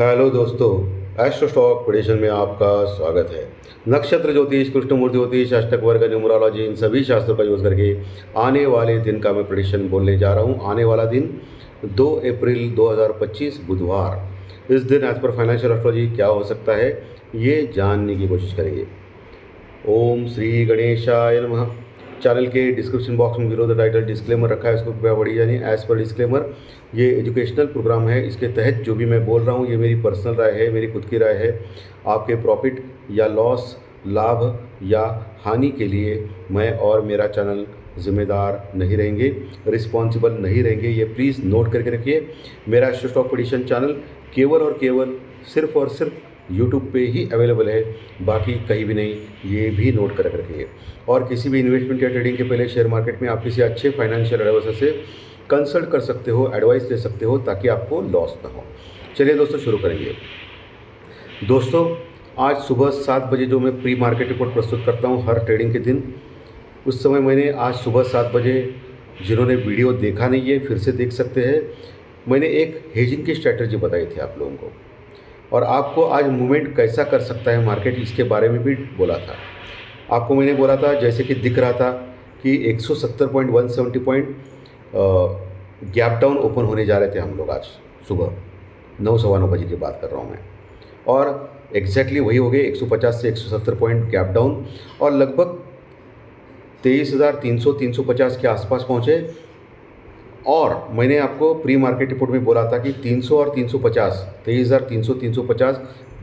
Hello दोस्तों, astro stock prediction में आपका स्वागत है। नक्षत्र ज्योतिष, कृष्णमूर्ति ज्योतिष, अष्टक वर्ग, न्यूमरोलॉजी, इन सभी शास्त्रों का यूज़ करके आने वाले दिन का मैं प्रेडिक्शन बोलने जा रहा हूँ। आने वाला दिन 2 अप्रैल 2025 बुधवार। इस दिन एज पर फाइनेंशियल एस्ट्रोलॉजी क्या हो सकता है, ये जानने की कोशिश करेंगे। ओम श्री गणेशाय नमः। चैनल के डिस्क्रिप्शन बॉक्स में विरोध टाइटल डिस्क्लेमर रखा है, उसको कृपया पढ़िए। यानी एज पर डिस्क्लेमर, ये एजुकेशनल प्रोग्राम है। इसके तहत जो भी मैं बोल रहा हूँ ये मेरी पर्सनल राय है, मेरी खुद की राय है। आपके प्रॉफिट या लॉस, लाभ या हानि के लिए मैं और मेरा चैनल जिम्मेदार नहीं रहेंगे, रिस्पॉन्सिबल नहीं रहेंगे। ये प्लीज़ नोट करके रखिए। मेरा एस्ट्रो स्टॉक प्रेडिक्शन चैनल केवल और केवल सिर्फ और सिर्फ यूट्यूब पे ही अवेलेबल है, बाकी कहीं भी नहीं। ये भी नोट कर रखिए। और किसी भी इन्वेस्टमेंट या ट्रेडिंग के पहले शेयर मार्केट में आप किसी अच्छे फाइनेंशियल एडवाइजर से कंसल्ट कर सकते हो, एडवाइस ले सकते हो, ताकि आपको लॉस ना हो। चलिए दोस्तों, शुरू करेंगे। दोस्तों, आज सुबह 7 बजे जो मैं प्री मार्केट रिपोर्ट प्रस्तुत करता हूँ हर ट्रेडिंग के दिन, उस समय मैंने आज सुबह 7 बजे, जिन्होंने वीडियो देखा नहीं है फिर से देख सकते हैं, मैंने एक हेजिंग की स्ट्रैटेजी बताई थी आप लोगों को, और आपको आज मूवमेंट कैसा कर सकता है मार्केट, इसके बारे में भी बोला था। आपको मैंने बोला था, जैसे कि दिख रहा था कि 170 point, 170 point gap down open होने जा रहे थे हम लोग आज सुबह 9 सवा 9 बजे की बात कर रहा हूँ मैं, और एग्जैक्टली वही हो गए। 150 से 170 पॉइंट गैप डाउन, और लगभग 23,300 350 के आसपास पहुँचे। और मैंने आपको प्री मार्केट रिपोर्ट में बोला था कि 300 और 350, 23,300 350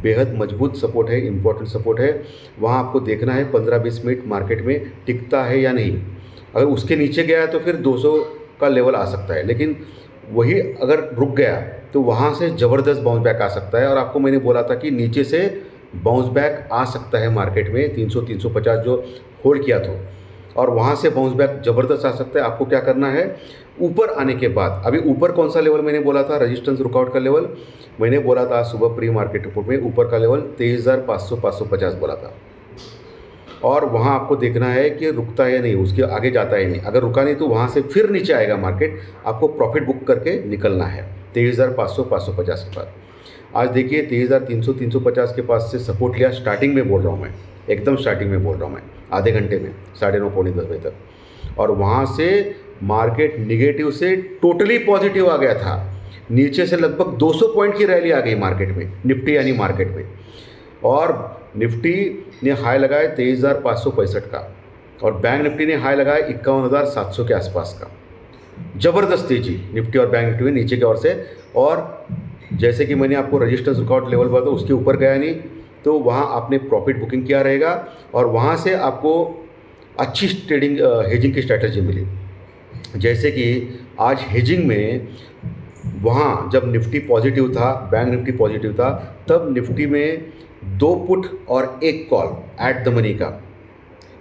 बेहद मजबूत सपोर्ट है, इम्पोर्टेंट सपोर्ट है। वहाँ आपको देखना है 15-20 मिनट मार्केट में टिकता है या नहीं। अगर उसके नीचे गया तो फिर 200 का लेवल आ सकता है, लेकिन वही अगर रुक गया तो वहाँ से ज़बरदस्त बाउंस बैक आ सकता है। और आपको मैंने बोला था कि नीचे से बाउंस बैक आ सकता है मार्केट में, 300 350 जो होल्ड किया था, और वहाँ से बाउंस बैक ज़बरदस्त आ सकता है। आपको क्या करना है, ऊपर आने के बाद, अभी ऊपर कौन सा लेवल मैंने बोला था, रेजिस्टेंस रुकआउट का लेवल मैंने बोला था सुबह प्री मार्केट रिपोर्ट में, ऊपर का लेवल 23,500 550 बोला था। और वहाँ आपको देखना है कि रुकता है या नहीं, उसके आगे जाता है नहीं। अगर रुका नहीं तो वहाँ से फिर नीचे आएगा मार्केट, आपको प्रॉफिट बुक करके निकलना है 23,500 550 के बाद। आज देखिए 23,300 350 के पास से सपोर्ट लिया, स्टार्टिंग में बोल रहा हूँ मैं, एकदम स्टार्टिंग में बोल रहा हूँ मैं, आधे घंटे में 9:30 पौने 10 बजे तक। और वहाँ से मार्केट निगेटिव से टोटली पॉजिटिव आ गया था। नीचे से लगभग 200 पॉइंट की रैली आ गई मार्केट में, निफ्टी यानी मार्केट में। और निफ्टी ने हाई लगाया 23,565 का, और बैंक निफ्टी ने हाई लगाया 51,700 के आसपास का। ज़बरदस्त तेजी निफ्टी और बैंक निफ्टी में नीचे की ओर से। और जैसे कि मैंने आपको रजिस्टेंस रिकॉर्ड लेवल बोला था, उसके ऊपर गया नहीं, तो वहाँ आपने प्रॉफिट बुकिंग किया रहेगा, और वहाँ से आपको अच्छी ट्रेडिंग हेजिंग की स्ट्रैटेजी मिली। जैसे कि आज हेजिंग में वहाँ जब निफ्टी पॉजिटिव था, बैंक निफ्टी पॉजिटिव था, तब निफ्टी में 2 पुट और 1 कॉल एट द मनी का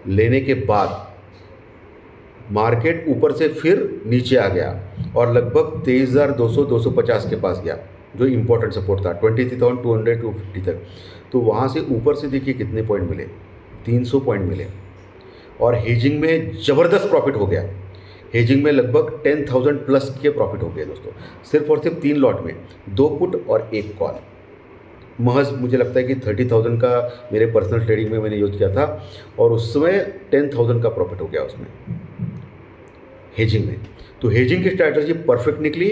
लेने के बाद मार्केट ऊपर से फिर नीचे आ गया, और लगभग 23,200 250 के पास गया, जो इम्पोर्टेंट सपोर्ट था 23,200 250 तक। तो वहाँ से ऊपर से देखिए कितने पॉइंट मिले, 300 पॉइंट मिले, और हेजिंग में ज़बरदस्त प्रॉफिट हो गया। हेजिंग में लगभग 10,000 प्लस के प्रॉफिट हो गए दोस्तों, सिर्फ और सिर्फ 3 लॉट में, 2 पुट और 1 कॉल। महज मुझे लगता है कि 30,000 का मेरे पर्सनल ट्रेडिंग में मैंने यूज किया था, और उस समय 10,000 का प्रॉफिट हो गया उसमें हेजिंग में। तो हेजिंग की स्ट्रैटेजी परफेक्ट निकली,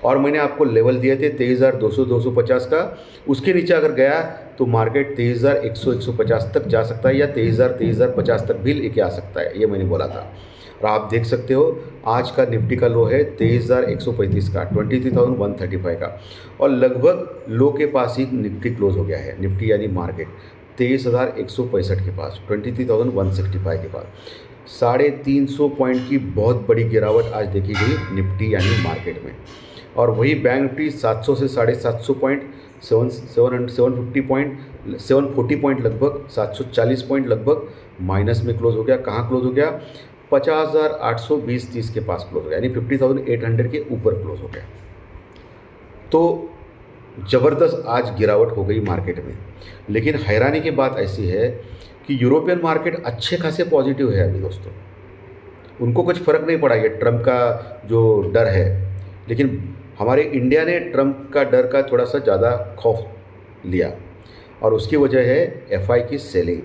और मैंने आपको लेवल दिए थे 23,200 250 का। उसके नीचे अगर गया तो मार्केट 23,100 150 तक जा सकता है, या 23,050 तक भी लेके आ सकता है, ये मैंने बोला था। और आप देख सकते हो आज का निफ्टी का लो है 23,135 का, 23,135 का, और लगभग लो के पास ही निफ्टी क्लोज हो गया है। निफ्टी यानी मार्केट 23,165 के पास, 23,165 के पास 350 पॉइंट की बहुत बड़ी गिरावट आज देखी गई निफ्टी यानी मार्केट में। और वही बैंक निफ्टी 700 से 750 पॉइंट, 750 पॉइंट, 740 पॉइंट लगभग, 740 पॉइंट लगभग माइनस में क्लोज हो गया। कहाँ क्लोज हो गया, 50,820-30 के पास क्लोज हो गया, यानी 50,800 के ऊपर क्लोज हो गया। तो ज़बरदस्त आज गिरावट हो गई मार्केट में। लेकिन हैरानी की बात ऐसी है कि यूरोपियन मार्केट अच्छे खासे पॉजिटिव है अभी दोस्तों, उनको कुछ फ़र्क नहीं पड़ा ये ट्रम्प का जो डर है। लेकिन हमारे इंडिया ने ट्रम्प का डर का थोड़ा सा ज़्यादा खौफ लिया और उसकी वजह है एफआई की सेलिंग।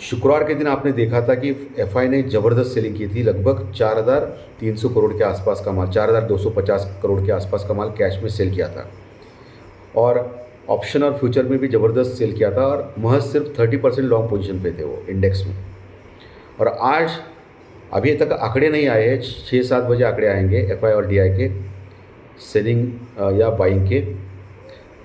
शुक्रवार के दिन आपने देखा था कि एफआई ने ज़बरदस्त सेलिंग की थी, लगभग 4,300 करोड़ के आसपास का माल, 4,250 करोड़ के आसपास का माल कैश में सेल किया था और ऑप्शन और फ्यूचर में भी ज़बरदस्त सेल किया था और महज सिर्फ 30% लॉन्ग पोजीशन पे थे वो इंडेक्स में। और आज अभी तक आंकड़े नहीं आए हैं, 6-7 बजे आंकड़े आएंगे एफआई और डीआई के सेलिंग या बाइंग के,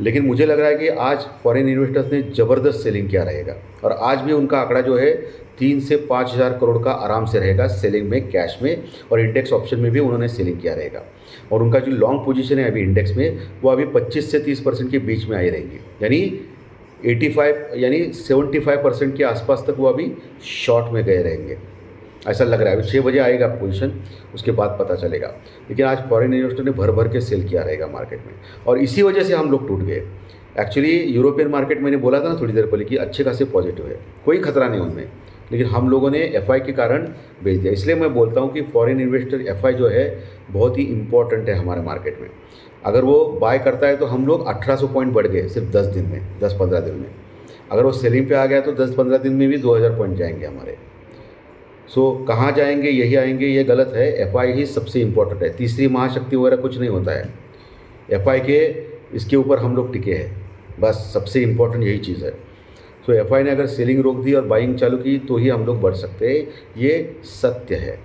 लेकिन मुझे लग रहा है कि आज फॉरेन इन्वेस्टर्स ने ज़बरदस्त सेलिंग किया रहेगा और आज भी उनका आंकड़ा जो है 3 से 5 हज़ार करोड़ का आराम से रहेगा सेलिंग में, कैश में, और इंडेक्स ऑप्शन में भी उन्होंने सेलिंग किया रहेगा। और उनका जो लॉन्ग पोजीशन है अभी इंडेक्स में वो अभी 25 से 30% के बीच में आई रहेंगी, यानी 75% के आसपास तक वो अभी शॉर्ट में गए रहेंगे, ऐसा लग रहा है। अभी 6 बजे आएगा पोजीशन, उसके बाद पता चलेगा। लेकिन आज फॉरेन इन्वेस्टर ने भर भर के सेल किया रहेगा मार्केट में और इसी वजह से हम लोग टूट गए। एक्चुअली यूरोपियन मार्केट मैंने बोला था ना थोड़ी देर पहले कि अच्छे खासे पॉजिटिव है, कोई खतरा नहीं उनमें, लेकिन हम लोगों ने एफआई के कारण बेच दिया। इसलिए मैं बोलता हूँ कि फॉरेन इन्वेस्टर एफआई जो है बहुत ही इंपॉर्टेंट है हमारे मार्केट में। अगर वो बाय करता है तो हम लोग 1800 पॉइंट बढ़ गए सिर्फ 10 दिन में, 10-15 दिन में। अगर वो सेलिंग पे आ गया तो 10-15 दिन में भी 2000 पॉइंट जाएंगे हमारे। कहाँ जाएंगे, यही आएंगे, ये गलत है। एफआई ही सबसे इम्पोर्टेंट है, तीसरी महाशक्ति वगैरह कुछ नहीं होता है। एफआई के इसके ऊपर हम लोग टिके हैं, बस सबसे इम्पोर्टेंट यही चीज़ है। एफआई ने अगर सेलिंग रोक दी और बाइंग चालू की तो ही हम लोग बढ़ सकते हैं, ये सत्य है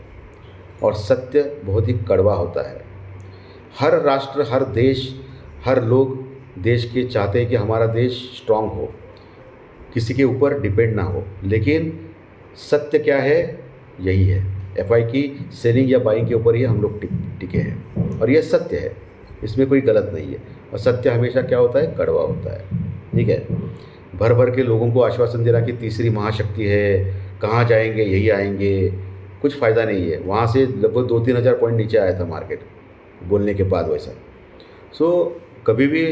और सत्य बहुत ही कड़वा होता है। हर राष्ट्र, हर देश, हर लोग देश के चाहते हैं कि हमारा देश स्ट्रांग हो, किसी के ऊपर डिपेंड ना हो, लेकिन सत्य क्या है, यही है। एफआई की सेलिंग या बाइंग के ऊपर ही हम लोग टिके हैं और ये सत्य है, इसमें कोई गलत नहीं है। और सत्य हमेशा क्या होता है, कड़वा होता है। ठीक है, भर भर के लोगों को आश्वासन देना कि तीसरी महाशक्ति है, कहाँ जाएंगे, यही आएंगे, कुछ फ़ायदा नहीं है। वहाँ से लगभग 2-3 हज़ार पॉइंट नीचे आया था मार्केट बोलने के बाद वैसा। कभी भी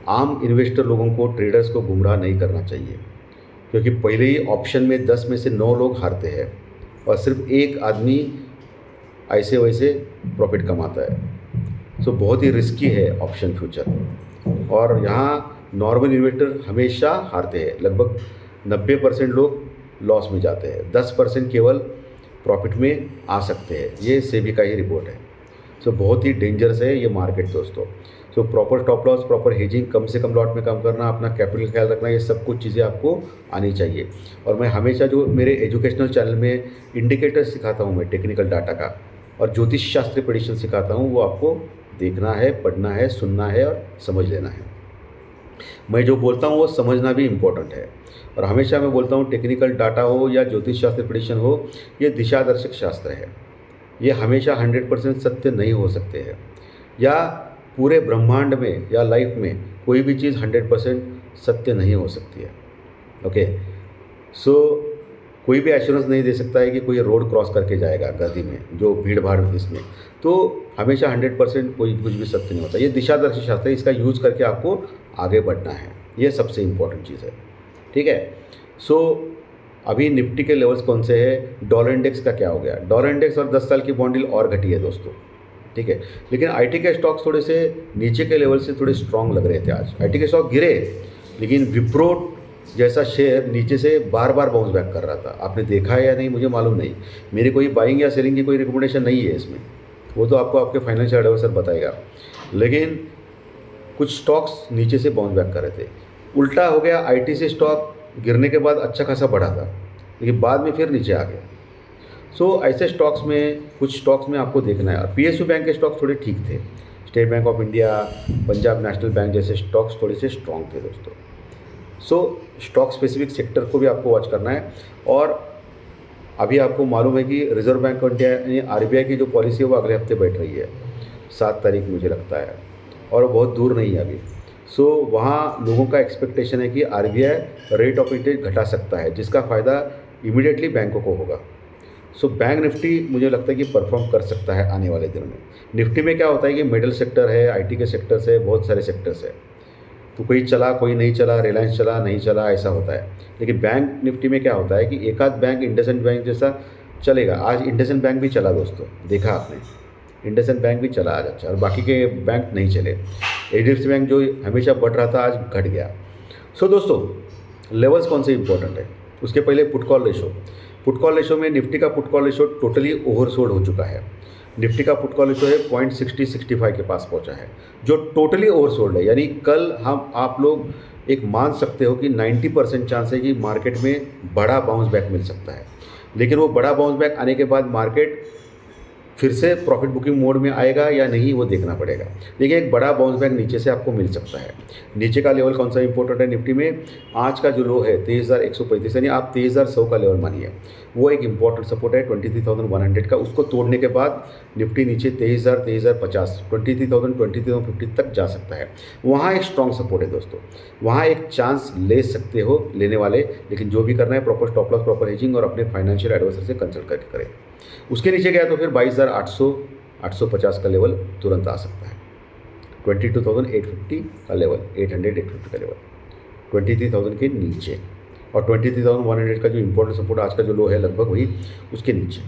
आम इन्वेस्टर लोगों को, ट्रेडर्स को गुमराह नहीं करना चाहिए, क्योंकि पहले ही ऑप्शन में 10 में से 9 लोग हारते हैं और सिर्फ एक आदमी ऐसे वैसे प्रॉफिट कमाता है। बहुत ही रिस्की है ऑप्शन फ्यूचर और यहाँ नॉर्मल इन्वेस्टर हमेशा हारते हैं। लगभग 90% लोग लॉस में जाते हैं, 10% केवल प्रॉफिट में आ सकते हैं। ये सेबी का ही रिपोर्ट है। बहुत ही डेंजरस है ये मार्केट दोस्तों। Proper stop loss, proper hedging, कम से कम लॉट में काम करना, अपना कैपिटल ख्याल रखना, ये सब कुछ चीज़ें आपको आनी चाहिए। और मैं हमेशा जो मेरे एजुकेशनल चैनल में इंडिकेटर सिखाता हूँ मैं टेक्निकल डाटा का, और ज्योतिष शास्त्र प्रेडिक्शन सिखाता हूँ, वो आपको देखना है, पढ़ना है, सुनना है और समझ लेना है। मैं जो बोलता हूँ वो समझना भी इम्पोर्टेंट है। और हमेशा मैं बोलता हूँ टेक्निकल डाटा हो या ज्योतिष शास्त्र प्रेडिक्शन हो, ये दिशादर्शक शास्त्र है। ये हमेशा 100% सत्य नहीं हो सकते हैं, या पूरे ब्रह्मांड में या लाइफ में कोई भी चीज़ 100% सत्य नहीं हो सकती है। ओके, कोई भी एश्योरेंस नहीं दे सकता है कि कोई रोड क्रॉस करके जाएगा गद्दी में, जो भीड़ भाड़ इसमें, तो हमेशा 100% कोई कुछ भी सत्य नहीं होता। ये दिशादर्शी शास्त्र है, इसका यूज़ करके आपको आगे बढ़ना है, ये सबसे इम्पोर्टेंट चीज़ है। ठीक है, अभी निफ्टी के लेवल्स कौन से हैं, डॉलर इंडेक्स का क्या हो गया, डॉलर इंडेक्स और 10 साल की बॉन्ड यील्ड और घटी है दोस्तों। ठीक है, लेकिन आईटी के स्टॉक्स थोड़े से नीचे के लेवल से थोड़े स्ट्रांग लग रहे थे आज। आईटी के स्टॉक गिरे, लेकिन विप्रो जैसा शेयर नीचे से बार बार बाउंस बैक कर रहा था। आपने देखा है या नहीं मुझे मालूम नहीं, मेरी कोई बाइंग या सेलिंग की कोई रिकमेंडेशन नहीं है इसमें, वो तो आपको आपके फाइनेंशियल एडवाइजर बताएगा। लेकिन कुछ स्टॉक्स नीचे से बाउंस बैक कर रहे थे। उल्टा हो गया, आईटी से स्टॉक गिरने के बाद अच्छा खासा बढ़ा था, लेकिन बाद में फिर नीचे आ गया। ऐसे स्टॉक्स में, कुछ स्टॉक्स में आपको देखना है। और पीएसयू बैंक के स्टॉक्स थोड़े ठीक थे, state bank of India, Punjab national bank जैसे स्टॉक्स थोड़े से स्ट्रॉन्ग थे दोस्तों। स्टॉक स्पेसिफिक सेक्टर को भी आपको वॉच करना है। और अभी आपको मालूम है कि रिजर्व बैंक ऑफ इंडिया यानी आरबीआई की जो पॉलिसी है वो अगले हफ्ते बैठ रही है, 7 तारीख मुझे लगता है, और वो बहुत दूर नहीं है अभी। वहाँ लोगों का एक्सपेक्टेशन है कि आरबीआई रेट ऑफ इंटरेस्ट घटा सकता है, जिसका फ़ायदा इमीडिएटली बैंकों को होगा। बैंक निफ्टी मुझे लगता है कि परफॉर्म कर सकता है आने वाले दिनों में। निफ्टी में क्या होता है कि मिडल सेक्टर है, आईटी के सेक्टर्स है, बहुत सारे सेक्टर्स है, तो कोई चला कोई नहीं चला, रिलायंस चला नहीं चला, ऐसा होता है। लेकिन बैंक निफ्टी में क्या होता है कि एक आध बैंक, इंडसइंड बैंक जैसा चलेगा। आज इंडसइंड बैंक भी चला दोस्तों, देखा आपने, इंडसइंड बैंक भी चला आज अच्छा, और बाकी के बैंक नहीं चले। एचडीएफसी बैंक जो हमेशा बढ़ रहा था आज घट गया। सो दोस्तों, लेवल्स कौन से इंपॉर्टेंट है, उसके पहले put call ratio. Put call ratio में निफ्टी का put call ratio totally oversold हो चुका है। निफ्टी का पुट कॉल रेशो है 0.6065 के पास पहुंचा है, जो टोटली ओवरसोल्ड है। यानी कल हम आप लोग एक मान सकते हो कि 90% चांस है कि मार्केट में बड़ा बाउंस बैक मिल सकता है। लेकिन वो बड़ा बाउंस बैक आने के बाद मार्केट फिर से प्रॉफिट बुकिंग मोड में आएगा या नहीं, वो देखना पड़ेगा। देखिए, एक बड़ा बाउंस बैक नीचे से आपको मिल सकता है। नीचे का लेवल कौन सा इंपॉर्टेंट है निफ्टी में, आज का जो लो है 23,135, यानी आप 23,100 का लेवल मानिए, वो एक इंपॉर्टेंट सपोर्ट है 23,100 का। उसको तोड़ने के बाद निफ्टी नीचे 23,000, 23,050, 23,000, 23,050 तक जा सकता है। वहाँ एक स्ट्रॉन्ग सपोर्ट है दोस्तों, वहाँ एक चांस ले सकते हो लेने वाले। लेकिन जो भी करना है proper stop loss, proper hedging और अपने फाइनेंशियल एडवाइजर से कंसल्ट करके करें। उसके नीचे गया तो फिर 22,800, 850 का लेवल तुरंत आ सकता है। 22,850 का लेवल, 800, 850 का लेवल 23,000 के नीचे, और 23,100 का जो इंपॉर्टेंट सपोर्ट आज का जो लो है लगभग वही उसके नीचे।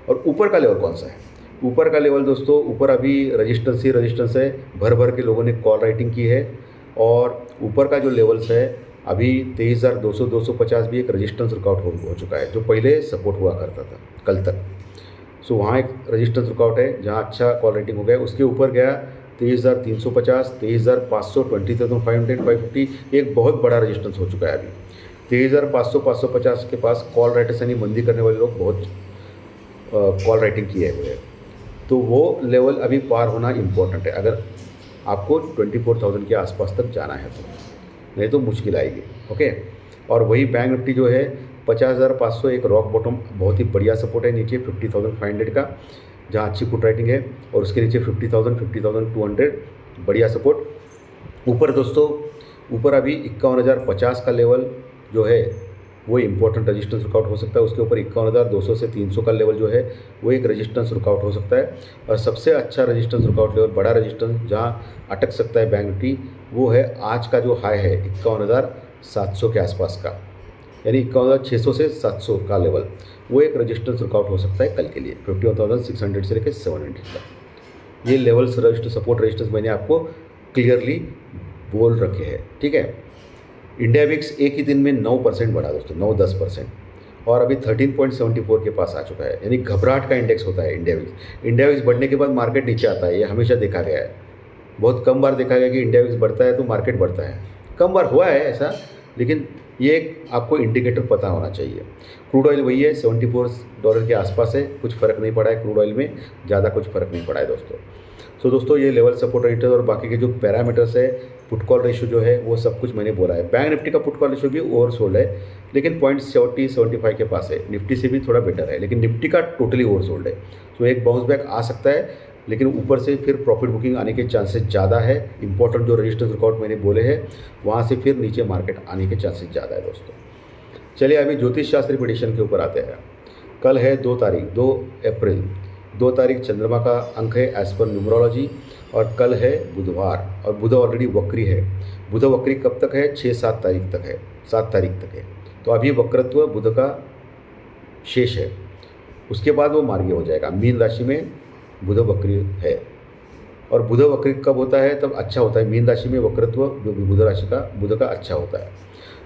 और ऊपर का लेवल कौन सा है, ऊपर का लेवल दोस्तों, ऊपर अभी रजिस्टेंस ही रजिस्टेंस है। भर भर के लोगों ने कॉल राइटिंग की है, और ऊपर का जो लेवल्स है अभी 23,200, 250 भी एक रजिस्टेंस रुकआउट हो चुका है, जो पहले सपोर्ट हुआ करता था कल तक। सो वहाँ एक रजिस्टेंस रुकआउट है जहाँ अच्छा कॉल रेटिंग हो गया। उसके ऊपर गया 23,350, 23,500, 20,500, 550, एक बहुत बड़ा रजिस्टेंस हो चुका है अभी। 23,500, 550 के पास कॉल राइटर्स यानी बंदी करने वाले लोग बहुत कॉल राइटिंग किए हुए हैं, तो वो लेवल अभी पार होना इम्पोर्टेंट है अगर आपको 24,000 के आसपास तक जाना है तो, नहीं तो मुश्किल आएगी। ओके, और वही बैंक निफ्टी जो है 50,500 एक रॉक बॉटम बहुत ही बढ़िया सपोर्ट है नीचे 50,500 का, जहाँ अच्छी पुट राइटिंग है, और उसके नीचे 50,000, 50,200 बढ़िया सपोर्ट। ऊपर दोस्तों, ऊपर अभी 51,050 का लेवल जो है वो इंपॉर्टेंट रजिस्टेंस रुकआउट हो सकता है। उसके ऊपर 51,200 से 300 का लेवल जो है वो एक रजिस्टेंस रुकआउट हो सकता है। और सबसे अच्छा रजिस्टेंस रुकआउट लेवल, बड़ा रजिस्टेंस जहाँ अटक सकता है बैंक निफ्टी, वो है आज का जो हाई है 51,700 के आसपास का, यानी 51,600 से 700 का लेवल, वो एक रजिस्टेंस रुकआउट हो सकता है कल के लिए 51,600 से लेकर 700 तक। ये लेवल्स सपोर्ट रजिस्टेंस मैंने आपको क्लियरली बोल रखे हैं, ठीक है। इंडिया विक्स एक ही दिन में 9% बढ़ा दोस्तों, 9-10%, और अभी 13.74 के पास आ चुका है, यानी घबराहट का इंडेक्स होता है इंडिया विक्स। इंडिया विक्स बढ़ने के बाद मार्केट नीचे आता है, ये हमेशा देखा गया है। बहुत कम बार देखा गया कि इंडिया विक्स बढ़ता है तो मार्केट बढ़ता है, कम बार हुआ है ऐसा, लेकिन ये एक आपको इंडिकेटर पता होना चाहिए। क्रूड ऑयल वही है, $74 के आसपास है, कुछ फ़र्क नहीं पड़ा है क्रूड ऑयल में, ज़्यादा कुछ फ़र्क नहीं पड़ा है दोस्तों। सो दोस्तों, ये लेवल सपोर्ट रेटिंग और बाकी के जो पैरामीटर्स है, पुट कॉल रेशो जो है वो सब कुछ मैंने बोला है। बैंक निफ्टी का पुट कॉल रेशो भी ओवरसोल्ड है, लेकिन 0.70-75 के पास है, निफ्टी से भी थोड़ा बेटर है, लेकिन निफ्टी का टोटली ओवरसोल्ड है। तो एक बाउंस बैक आ सकता है, लेकिन ऊपर से फिर प्रॉफिट बुकिंग आने के चांसेस ज़्यादा है। इंपॉर्टेंट जो रजिस्टेंस रुकआउट मैंने बोले हैं, वहाँ से फिर नीचे मार्केट आने के चांसेस ज़्यादा है दोस्तों। चलिए अभी ज्योतिष शास्त्री प्रेडिक्शन के ऊपर आते हैं। कल है 2 अप्रैल, 2 तारीख चंद्रमा का अंक है एज पर न्यूमरोलॉजी, और कल है बुधवार, और बुध ऑलरेडी वक्री है। बुध वक्री कब तक है, 6-7 तारीख तक है, 7 तारीख तक है। तो अभी वक्रत्व बुध का शेष है, उसके बाद वो मार्गी हो जाएगा। मीन राशि में बुध वक्री है, और बुध वक्री कब होता है तब अच्छा होता है, मीन राशि में वक्रत्व बुध राशि का बुध का अच्छा होता है।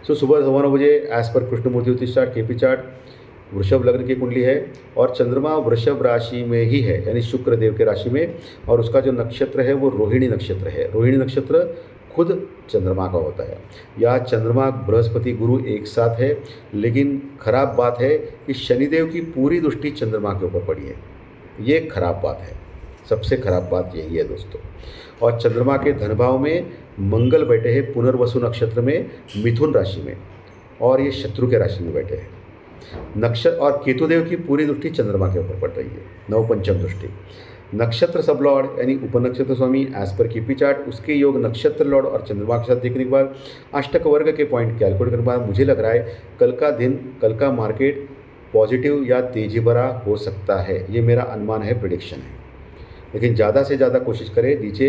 सो सुबह 9 बजे एज पर कृष्णमूर्ति ज्योतिष चार्ट, केपी चार्ट, वृषभ लग्न की कुंडली है, और चंद्रमा वृषभ राशि में ही है, यानी शुक्र देव के राशि में, और उसका जो नक्षत्र है वो रोहिणी नक्षत्र है। रोहिणी नक्षत्र खुद चंद्रमा का होता है। या चंद्रमा बृहस्पति गुरु एक साथ है, लेकिन खराब बात है कि शनिदेव की पूरी दृष्टि चंद्रमा के ऊपर पड़ी है, ये खराब बात है, सबसे खराब बात यही है दोस्तों। और चंद्रमा के धन भाव में मंगल बैठे हैं पुनर्वसु नक्षत्र में, मिथुन राशि में, और ये शत्रु के राशि में बैठे हैं। नक्षत्र और केतुदेव की पूरी दृष्टि चंद्रमा के ऊपर पड़ रही है, नवपंचम दृष्टि। नक्षत्र सब लॉर्ड यानी उपनक्षत्र स्वामी एज पर केपी चार्ट, उसके योग नक्षत्र लॉर्ड और चंद्रमा के साथ देखने के बाद अष्टक वर्ग के पॉइंट कैलकुलेट करने के बाद मुझे लग रहा है कल का दिन, कल का मार्केट पॉजिटिव या तेजी भरा हो सकता है, ये मेरा अनुमान है, प्रिडिक्शन है। लेकिन ज़्यादा से ज़्यादा कोशिश करें नीचे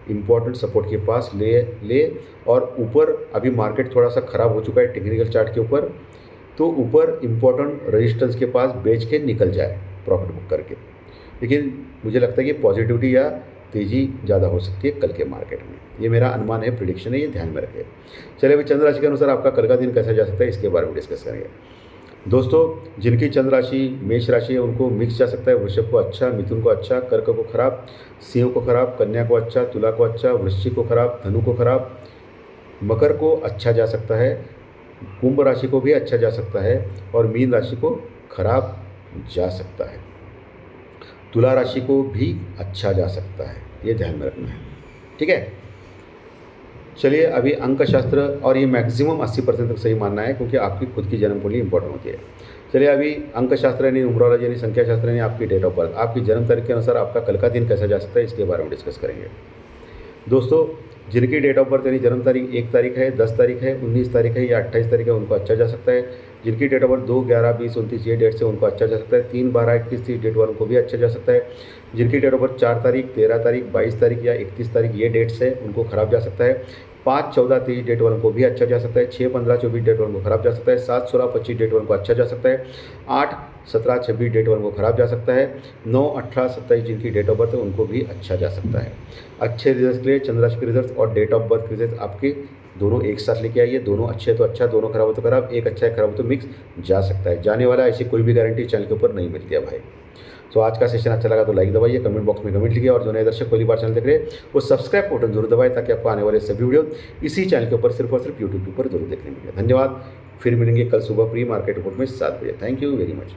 इंपॉर्टेंट सपोर्ट के पास ले, और ऊपर अभी मार्केट थोड़ा सा ख़राब हो चुका है टेक्निकल चार्ट के ऊपर, तो ऊपर इंपॉर्टेंट रेजिस्टेंस के पास बेच के निकल जाए प्रॉफिट बुक करके। लेकिन मुझे लगता है कि पॉजिटिविटी या तेज़ी ज़्यादा हो सकती है कल के मार्केट में। ये मेरा अनुमान है, प्रिडिक्शन है, ये ध्यान में रखें। चलिए अभी चंद्र राशि के अनुसार आपका कल का दिन कैसा जा सकता है इसके बारे में डिस्कस करेंगे। दोस्तों, जिनकी चंद्र राशि मेष राशि है उनको मिक्स जा सकता है। वृषभ को अच्छा, मिथुन को अच्छा, कर्क को खराब, सिंह को खराब, कन्या को अच्छा, तुला को अच्छा, वृश्चिक को खराब, धनु को खराब, मकर को अच्छा जा सकता है, कुंभ राशि को भी अच्छा जा सकता है और मीन राशि को खराब जा सकता है। तुला राशि को भी अच्छा जा सकता है, ये ध्यान में रखना है। ठीक है, चलिए अभी अंकशास्त्र, और ये मैक्सिमम 80% तक सही मानना है क्योंकि आपकी खुद की जन्म कुंडली इंपॉर्टेंट होती है। चलिए अभी अंकशास्त्र यानी न्यूमरोलॉजी यानी संख्या शास्त्र यानी आपकी डेट ऑफ बर्थ, आपकी जन्म तारीख के अनुसार आपका कल का दिन कैसा जा सकता है इसके बारे में डिस्कस करेंगे। दोस्तों, जिनकी डेट ऑफ बर्थ यानी जन्म तारीख 1 तारीख है, 10 तारीख है, 19 तारीख है या 28 तारीख है उनको अच्छा जा सकता है। जिनकी डेट ऑफ बर्थ 2, 11, 20, 29 ये डेट से उनको अच्छा जा सकता है। 3, 12, 21, 30 डेट वालों को भी अच्छा जा सकता है। जिनकी डेट ऑफ बर्थ 4 तारीख, 13 तारीख, 22 तारीख या 31 तारीख ये डेट्स है उनको खराब जा सकता है। 5, 14, 23 डेट वालों को भी अच्छा जा सकता है। 6, 15, 24 डेट वालों को खराब जा सकता है। 7, 16, 25 डेट वालों को अच्छा जा सकता है। 8, 17, 26 डेट वालों को खराब जा सकता है। 9, 18, 27 जिनकी डेट ऑफ बर्थ है उनको भी अच्छा जा सकता है। अच्छे रिजल्ट के लिए चंद्र राशि के रिजल्ट और डेट ऑफ बर्थ के रिजल्ट आपके दोनों एक साथ लेके आइए। दोनों अच्छे है तो अच्छा, दोनों खराब हो तो खराब, एक अच्छा है खराब हो तो मिक्स जा सकता है। जाने वाला ऐसी कोई भी गारंटी चैनल के ऊपर नहीं मिलती है भाई। तो आज का सेशन अच्छा लगा तो लाइक दबाइए, कमेंट बॉक्स में कमेंट लिखिए और जो नए दर्शक पहली बार चैनल देख रहे हैं वो सब्सक्राइब बटन जरूर दबाएं ताकि आपको आने वाले सभी वीडियो इसी चैनल के ऊपर सिर्फ और सिर्फ यूट्यूब के ऊपर जरूर देखने मिले। धन्यवाद, फिर मिलेंगे कल सुबह प्री मार्केट रिपोर्ट में 7 बजे। Thank you very much.